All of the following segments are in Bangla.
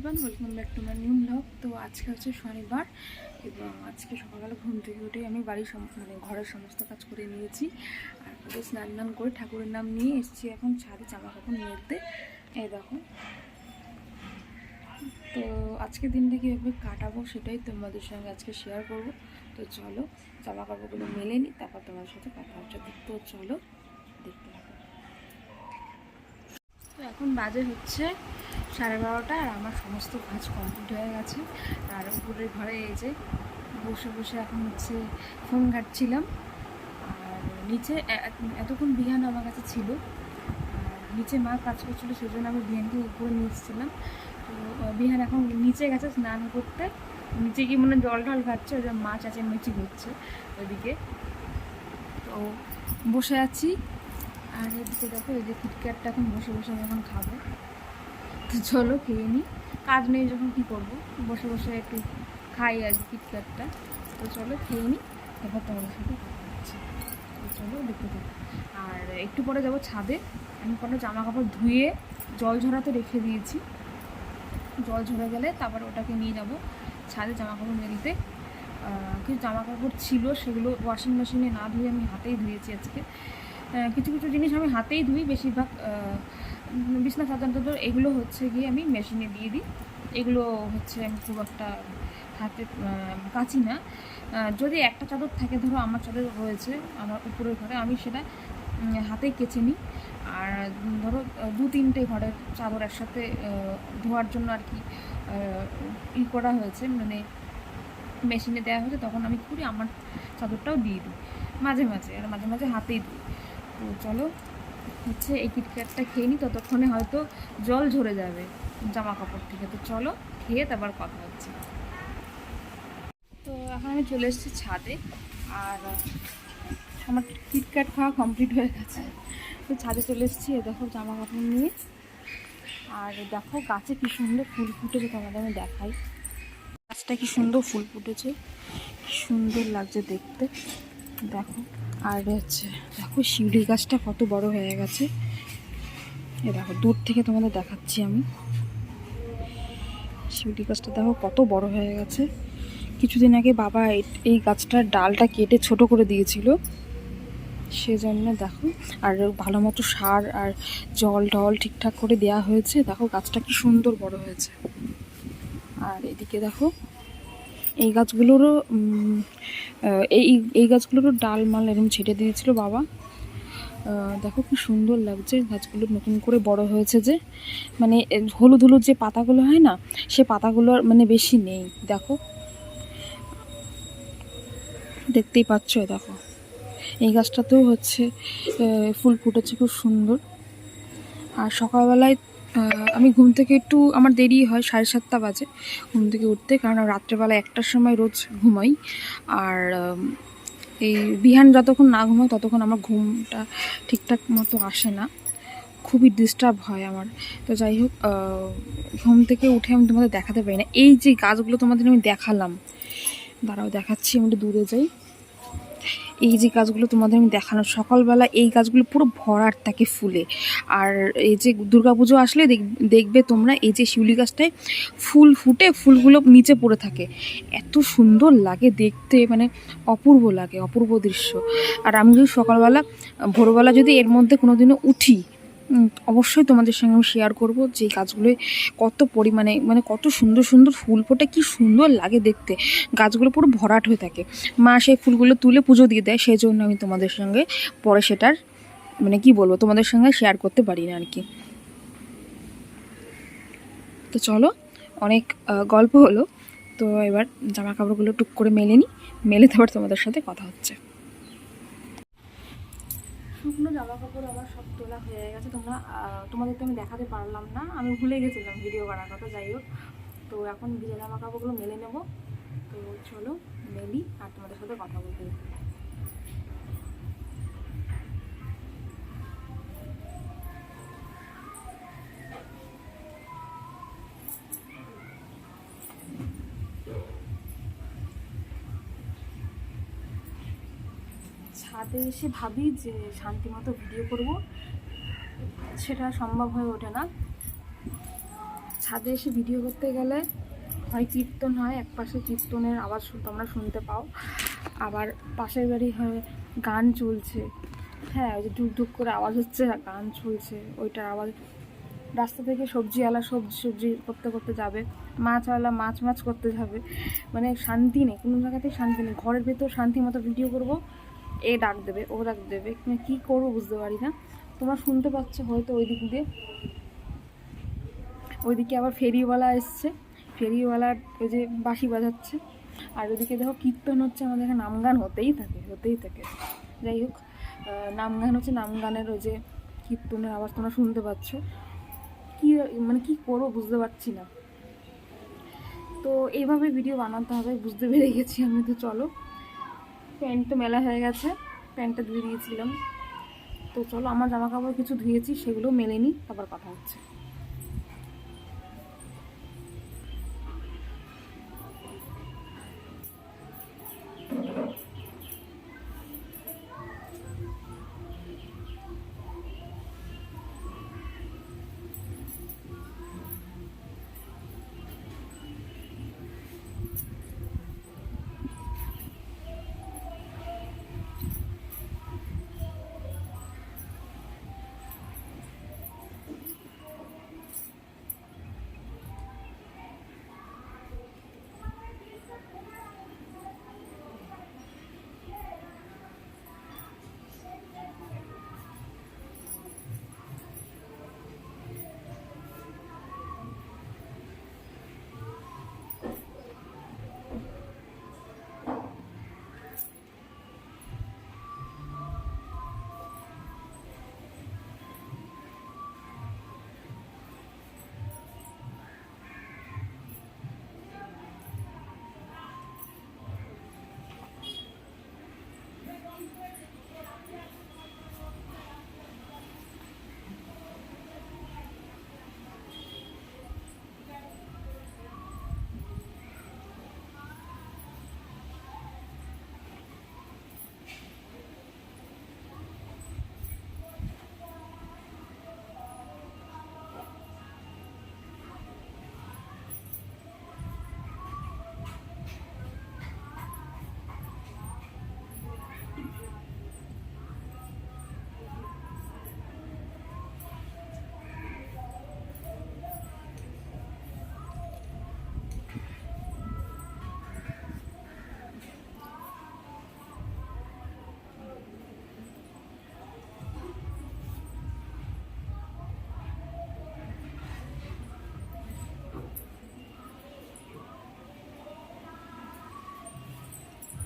Everyone, welcome back to my new blog. তো আজকে হচ্ছে শনিবার এবং আজকে সকালবেলা ঘুম থেকে উঠে আমি বাড়ির ঘরের সমস্ত কাজ করে নিয়েছি। আর পরে স্নান করে ঠাকুরের নাম নিয়ে এসেছি এখন ছাদে জামা কাপড় মেলতে। এই দেখো, তো আজকের দিনটা কীভাবে কাটাবো সেটাই তোমাদের সঙ্গে আজকে শেয়ার করব। তো চলো জামা কাপড়গুলো মেলে নিই, তারপর তোমাদের সাথে কথা হচ্ছে। তো চলো দেখতে থাকো। তো এখন বাজে হচ্ছে 12:30 আর আমার সমস্ত কাজ কমপ্লিট হয়ে গেছে। আর উপরের ঘরে এই যে বসে বসে এখন হচ্ছে ফোন ঘাটছিলাম। আর নিচে এতক্ষণ বিহান আমার কাছে ছিল, আর নিচে মা কাজ করছিলো, সেই জন্য আমি বিহানকে উপরে নিয়ে এসেছিলাম। তো বিহান এখন নিচে গেছে স্নান করতে, নিচে গিয়ে মনে জল টল খাচ্ছে, ওই যে মা চেঁচামেচি করছে ওইদিকে। তো বসে আছি, আর এদিকে দেখো এই যে কিটক্যাটটা এখন বসে বসে আমি এখন খাবো। তো চলো খেয়ে নিই, কাজ নেই যখন কী করবো, বসে বসে একটু খাই আর কি কিটক্যাটটা। তো চলো খেয়ে নিই, এবার তোমাদের সাথে কথা হচ্ছে। তো চলো দেখতে থাকো। আর একটু পরে যাবো ছাদে। আমি কোনো জামা কাপড় ধুয়ে জল ঝরাতে রেখে দিয়েছি, জল ঝরে গেলে তারপর ওটাকে নিয়ে যাব ছাদে জামা কাপড় মেলতে। কিছু জামা কাপড় ছিল, সেগুলো ওয়াশিং মেশিনে না ধুয়ে আমি হাতেই ধুয়েছি আজকে। কিছু কিছু জিনিস আমি হাতেই ধুই, বেশিরভাগ বিছনা চাদর টাদর এগুলো হচ্ছে গিয়ে আমি মেশিনে দিয়ে দিই। এগুলো হচ্ছে আমি খুব একটা হাতে কাচি না। যদি একটা চাদর থাকে, ধরো আমার চাদর রয়েছে আমার উপরের ঘরে, আমি সেটা হাতেই কেচে নিই। আর ধরো 2-3টে ঘরের চাদর একসাথে ধোয়ার জন্য আর কি করা হয়েছে, মানে মেশিনে দেওয়া হয়েছে, তখন আমি করি আমার চাদরটাও দিয়ে দিই মাঝে মাঝে, আর মাঝে মাঝে হাতেই দিই। তো চলো হচ্ছে এই কিটক্যাটটা খেয়ে নিই, ততক্ষণে হয়তো জল ঝরে যাবে জামা কাপড় থেকে। তো চলো খেয়ে তারপর কথা হচ্ছে। তো এখন আমি চলে এসেছি ছাদে, আর আমার কিটক্যাট খাওয়া কমপ্লিট হয়ে গেছে। তো ছাদে চলে এসেছি, দেখো জামা কাপড় নিয়ে। আর দেখো গাছে কি সুন্দর ফুল ফুটেছে, তোমাদের আমি দেখাই। গাছটা কি সুন্দর ফুল ফুটেছে, কি সুন্দর লাগছে দেখতে, দেখো। আর হচ্ছে দেখো শিউলি গাছটা কত বড় হয়ে গেছে, এ দেখো দূর থেকে তোমাদের দেখাচ্ছি আমি। শিউলি গাছটা দেখো কত বড় হয়ে গেছে। কিছুদিন আগে বাবা এই গাছটার ডালটা কেটে ছোট করে দিয়েছিল, সেজন্য দেখো। আর ভালো মতো সার আর জল টল ঠিকঠাক করে দেওয়া হয়েছে, দেখো গাছটা কি সুন্দর বড় হয়েছে। আর এদিকে দেখো এই গাছগুলোরও এই গাছগুলোরও ডাল মাল এরকম ছেটে দিয়েছিল বাবা। দেখো কি সুন্দর লাগছে, গাছগুলো নতুন করে বড় হয়েছে যে, মানে হলুদ হলুদ যে পাতাগুলো হয় না, সে পাতাগুলো মানে বেশি নেই, দেখো দেখতেই পাচ্ছ। দেখো এই গাছটাতেও হচ্ছে ফুল ফুটেছে খুব সুন্দর। আর সকালবেলায় আমি ঘুম থেকে একটু আমার দেরি হয়, 7:30 বাজে ঘুম থেকে উঠতে, কারণ রাত্রেবেলা 1টার সময় রোজ ঘুমাই। আর এই বিহান যতক্ষণ না ঘুমাই ততক্ষণ আমার ঘুমটা ঠিকঠাক মতো আসে না, খুবই ডিস্টার্ব হয় আমার। তো যাই হোক, ঘুম থেকে উঠে আমি তোমাদের দেখাতে পারি না। এই যে গাছগুলো তোমাদের আমি দেখালাম, দাঁড়াও দেখাচ্ছি, আমি একটু দূরে যাই। এই যে গাছগুলো তোমাদের আমি দেখালাম সকালবেলা, এই গাছগুলো পুরো ভরাট থাকে ফুলে। আর এই যে দুর্গাপুজো আসলে দেখবে তোমরা, এই যে শিউলি গাছটায় ফুল ফুটে, ফুলগুলো নিচে পড়ে থাকে, এত সুন্দর লাগে দেখতে, মানে অপূর্ব লাগে, অপূর্ব দৃশ্য। আর আমি যদি সকালবেলা ভোরবেলা যদি এর মধ্যে কোনো দিনও উঠি, অবশ্যই তোমাদের সঙ্গে আমি শেয়ার করবো যে গাছগুলোয় কত পরিমাণে, মানে কত সুন্দর সুন্দর ফুল ফোটে, কি সুন্দর লাগে দেখতে। গাছগুলো পুরো ভরাট হয়ে থাকে, মা সেই ফুলগুলো তুলে পুজো দিয়ে দেয়, সেই জন্য আমি তোমাদের সঙ্গে পরে সেটার মানে কি বলবো, তোমাদের সঙ্গে শেয়ার করতে পারি না আর কি। তো চলো, অনেক গল্প হলো, তো এবার জামা কাপড়গুলো টুক করে মেলে নিই, মেলে তারপর তোমাদের সাথে কথা হচ্ছে। শুকনো জামা কাপড় আমার সব তোলা হয়ে গেছে, তোমাদের তো আমি দেখাতে পারলাম না, আমি ভুলে গেছিলাম ভিডিও করার কথা। যাই হোক, তো এখন ভিজে জামা কাপড়গুলো মেলে নেব। তো চলো মেলি আর তোমাদের সাথে কথা বলতে। ছাদে এসে ভাবি যে শান্তিমতো ভিডিও করব, সেটা সম্ভব হয়ে ওঠে না। ছাদে এসে ভিডিও করতে গেলে হয় কীর্তন হয়, এক পাশে কীর্তনের আওয়াজ তোমরা শুনতে পাও, আবার পাশের বাড়ি হয় গান চলছে। হ্যাঁ, ওই যে ঢুক ঢুক করে আওয়াজ হচ্ছে, গান চলছে, ওইটার আওয়াজ। রাস্তা থেকে সবজিওয়ালা সবজি করতে করতে যাবে, মাছওয়ালা মাছ করতে যাবে, মানে শান্তি নেই, কোনো জায়গাতেই শান্তি নেই। ঘরের ভেতর শান্তি মতো ভিডিও করব, এ ডাক দেবে, ও ডাক দেবে, কী করবো বুঝতে পারি না। তোমরা শুনতে পাচ্ছ হয়তো ওই দিক দিয়ে, ওইদিকে আবার ফেরিওয়ালা এসছে, ফেরিওয়ালার ওই যে বাঁশি বাজাচ্ছে, আর ওইদিকে দেখো কীর্তন হচ্ছে, আমাদের এখানে নামগান হতেই থাকে। যাই হোক, নামগান হচ্ছে, নামগানের ওই যে কীর্তনের আওয়াজ তোমরা শুনতে পাচ্ছ। কী করবো বুঝতে পারছি না। তো এইভাবে ভিডিও বানাতে হবে, বুঝতে পেরে গেছি আমি। তো চলো, প্যান্ট তো মেলা হয়ে গেছে, প্যান্টটা ধুয়ে দিয়েছিলাম। তো চলো, আমার জামা কাপড় কিছু ধুয়েছি, সেগুলো মেলে নিই, তারপর কথা হচ্ছে।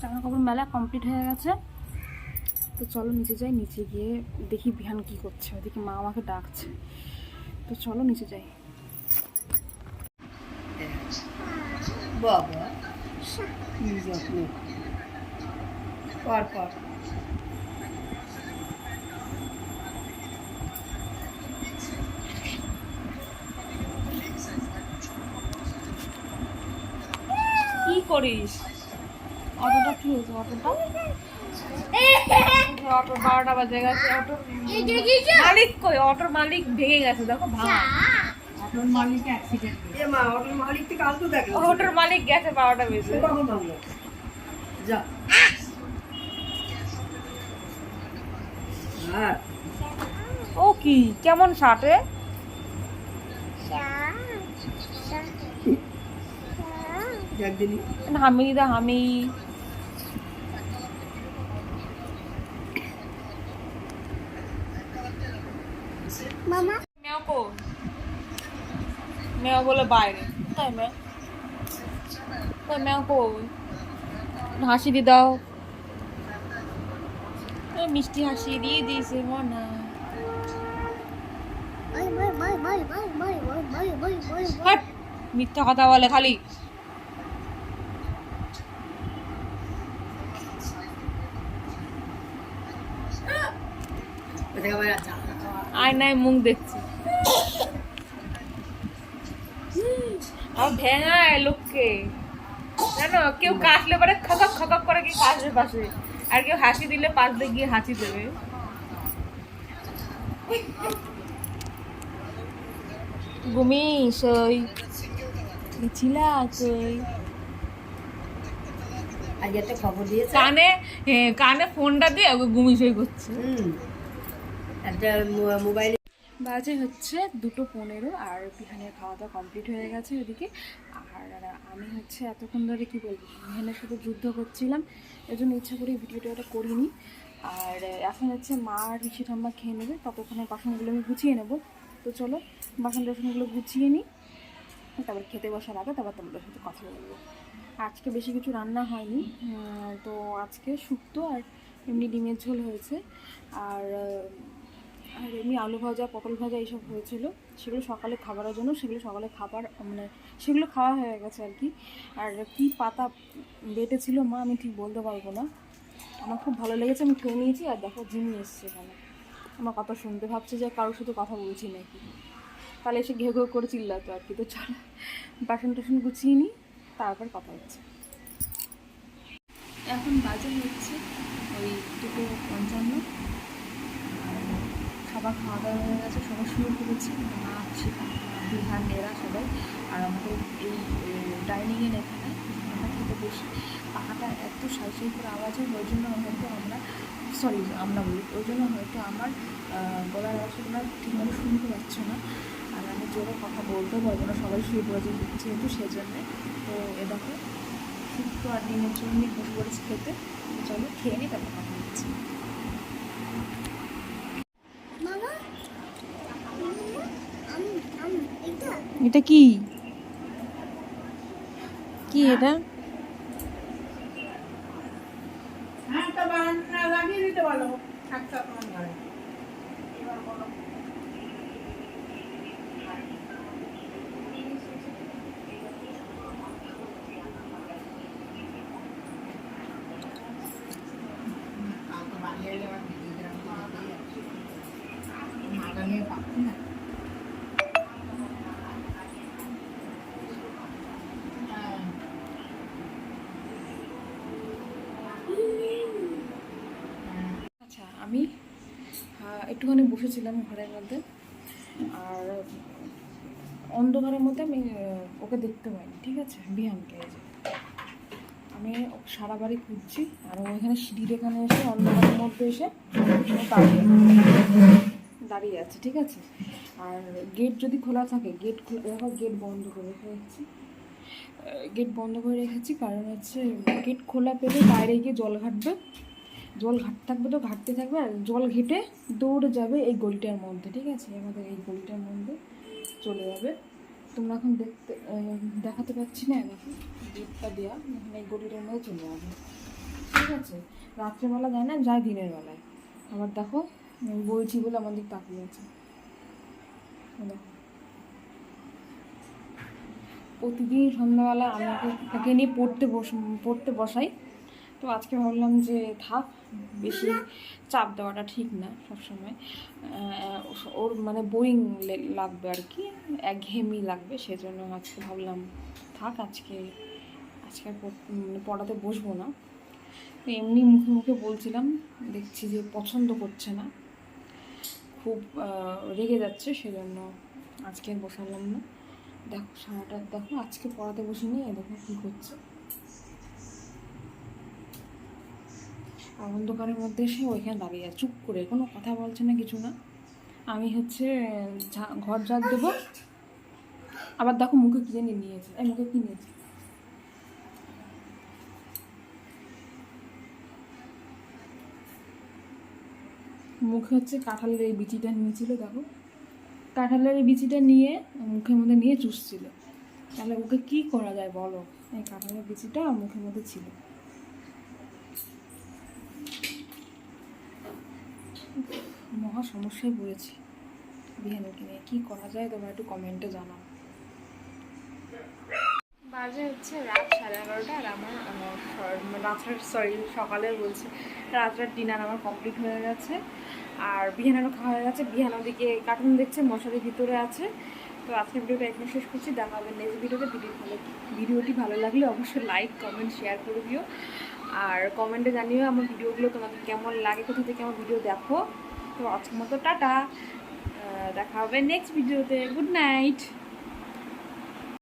জামা কাপড় মেলা কমপ্লিট হয়ে গেছে। তো চলো নিচে যাই, নিচে গিয়ে দেখি বিহান কি করছে, ওদিকে মা আমাকে ডাকছে। তো চলো নিচে যাই। বাবা পর পর কি করিস? অটোটা কি হয়েছে? অটো 12টা বাজে গেছে। অটোর মালিক কই? অটোর মালিক ভেঙে গেছে, দেখো ভাঙা। অটোর মালিক অ্যাক্সিডেন্ট এ মা অটোর মালিক তো কাল তো দেখলাম অটোর মালিক গেছে 12টা বেজে। কখন ভাঙলো? যা আর ও কি কেমন শার্টে? একদিনই হামিদা হামি মামা মেও কো মেও বলে বাইরে। তাই মেও, তাই মেও কো হাসি দি দাও। মিষ্টি হাসি দিয়ে দিয়েছে মনা। Bye bye bye bye bye bye bye bye bye bye হাট, মিথ্যা কথা বলে খালি। আয়নায় মুখ দেখছি আর ভেঙায় লোককে, জানো? কেউ কাশলে পরে খকক খকক করে কি কাশবে পাশে, আর কেউ হাসি দিলে পাশ দিয়ে গিয়ে হাসি দেবে। ঘুমিস ওই ছিলা কই আজ একটা খবর দিয়েছে। কানে ফোনটা দিয়ে ঘুমিসই করছে। একটা মোবাইলে বাজে হচ্ছে 2:15 আর বিহানের খাওয়া দাওয়া কমপ্লিট হয়ে গেছে ওদিকে। আর আমি হচ্ছে এতক্ষণ ধরে কী বলবো বিহানের সাথে যুদ্ধ করছিলাম, এই জন্য ইচ্ছা করে ভিডিওটা করিনি। আর এখন হচ্ছে মা আর ঋষি ঠাম্মা খেয়ে নেবে, ততক্ষণে বাসনগুলো আমি গুছিয়ে নেবো। তো চলো বাসন টাসনগুলো গুছিয়ে নিই, তারপর খেতে বসার আগে তারপর তোমাদের সাথে কথা বলবো। আজকে বেশি কিছু রান্না হয়নি, তো আজকে শুক্তো আর এমনি ডিমের ঝোল হয়েছে। আর আর এমনি আলু ভাজা পটল ভাজা এইসব হয়েছিল, সেগুলো সকালে খাবারের জন্য, সেগুলো সকালে খাবার মানে সেগুলো খাওয়া হয়ে গেছে আর কি। আর কী পাতা বেটেছিল মা আমি ঠিক বলতে পারবো না, আমার খুব ভালো লেগেছে, আমি খেয়ে নিয়েছি। আর দেখো জিমি এসছে এখানে আমার কথা শুনতে, ভাবছে যে কারোর সাথে কথা বলছি নাকি, তাহলে এসে ঘেউ ঘেউ করে চিল্লাতো আর কি। তো চলো বাসন টাসন গুছিয়ে নিই, তারপর কথা হচ্ছে। এখন বাজে হচ্ছে ওই 2:55, সবার খাওয়া দাওয়া হয়ে গেছে, সবাই শুরু করেছে, মা বিহান এরা সবাই। আর আমাদের এই ডাইনিংয়ের এখানে আমরা খেতে বসি, পাখাটা এত সাই সাই করে আওয়াজ হয়, ওই জন্য হয়তো আমরা বলি, ওই জন্য হয়তো আমার গলার আওয়াজটা ঠিকমতো শুনতে পাচ্ছ না। আর আমি জোরে কথা বলতেও পারবো না, সবাই শুয়ে পড়েছে যেহেতু সেজন্যে। তো এ দেখো শুক্তো আর ডিমের জন্য বসে পড়েছি খেতে। চলো খেয়ে নিই, তারপর কথা হচ্ছে। মামা এটা এটা কি কি এটা? হ্যাঁ তো বারান্দা লাগিয়ে দিতে বলো একটা তোমার ঘরে। আচ্ছা আমি একটুখানি বসেছিলাম ঘরের মধ্যে, আর অন্ধকারের মধ্যে আমি ওকে দেখতে পাইনি, ঠিক আছে, বিহানকে। এই যে আমি সারা বাড়ি খুঁজছি, আর ও এখানে সিঁড়ির এখানে এসে অন্ধকারের মধ্যে এসে দাঁড়িয়ে আছে, ঠিক আছে। আর গেট যদি খোলা থাকে, গেট দেখো গেট বন্ধ করে রেখেছি, গেট বন্ধ করে রেখেছি কারণ হচ্ছে গেট খোলা পেলে বাইরে গিয়ে জল ঘাটবে, জল ঘাটতে থাকবে, তো ঘাটতে থাকবে, আর জল ঘেটে দৌড়ে যাবে এই গলিটার মধ্যে, ঠিক আছে, আমাদের এই গলিটার মধ্যে চলে যাবে। তোমরা এখন দেখাতে পাচ্ছি না, দেখো গেটটা দেওয়া, এখানে এই গলিটার মধ্যে চলে যাবে, ঠিক আছে। রাত্রেবেলা যায় না, যায় দিনের বেলায়। আবার দেখো আমি বলছি বলে আমাদের তাকিয়ে আছে, দেখো প্রতিদিন সন্ধ্যাবেলা আমাকে তাকে নিয়ে পড়তে বসাই। তো আজকে ভাবলাম যে থাক, বেশি চাপ দেওয়াটা ঠিক না সবসময়, ওর মানে বোরিং লাগবে আর কি, একঘেয়েমি লাগবে, সেজন্য আজকে ভাবলাম থাক, আজকে আর পড়াতে বসবো না। তো এমনি মুখে মুখে বলছিলাম, দেখছি যে পছন্দ করছে না, খুব রেগে যাচ্ছে, সেজন্য আজকে আর বসালাম না। দেখো সারাটা দেখো, আজকে পড়াতে বসিনি, দেখো কী করছে। আর অন্ধকারের মধ্যে এসে ওইখানে দাঁড়িয়ে চুপ করে, কোনো কথা বলছে না, কিছু না। আমি হচ্ছে ঘর ঝাড় দেবো, আবার দেখো মুখে কী জানি নিয়েছে, এই মুখে কী নিয়েছে, মুখে হচ্ছে কাঁঠালের এই বিচিটা নিয়েছিল, দেখো কাঁঠালের এই বিচিটা নিয়ে মুখের মধ্যে নিয়ে চুষছিল। তাহলে ওকে কী করা যায় বলো, এই কাঁঠালের বিচিটা মুখের মধ্যে ছিল। মহা সমস্যায় পড়েছি বিহানকে নিয়ে, কী করা যায় তোমরা একটু কমেন্টে জানাও। বাজে হচ্ছে রাত 11:30, আর আমার সকালে বলছি রাত্রের ডিনার আমার কমপ্লিট হয়ে গেছে, আর বিহানেরও খাওয়া হয়ে গেছে। বিহান ওদিকে কার্টুন দেখছে, মশারির ভিতরে আছে। তো আজকের ভিডিওটা এখানে শেষ করছি, দেখা হবে নেক্সট ভিডিওতে। ভিডিওটি ভালো লাগলে অবশ্যই লাইক কমেন্ট শেয়ার করে দিও, আর কমেন্টে জানিও আমার ভিডিওগুলো তোমাদের কেমন লাগে, কোথা থেকে আমার ভিডিও দেখো। তো আজকের মতো টাটা। দেখা হবে নেক্সট ভিডিওতে। Good night.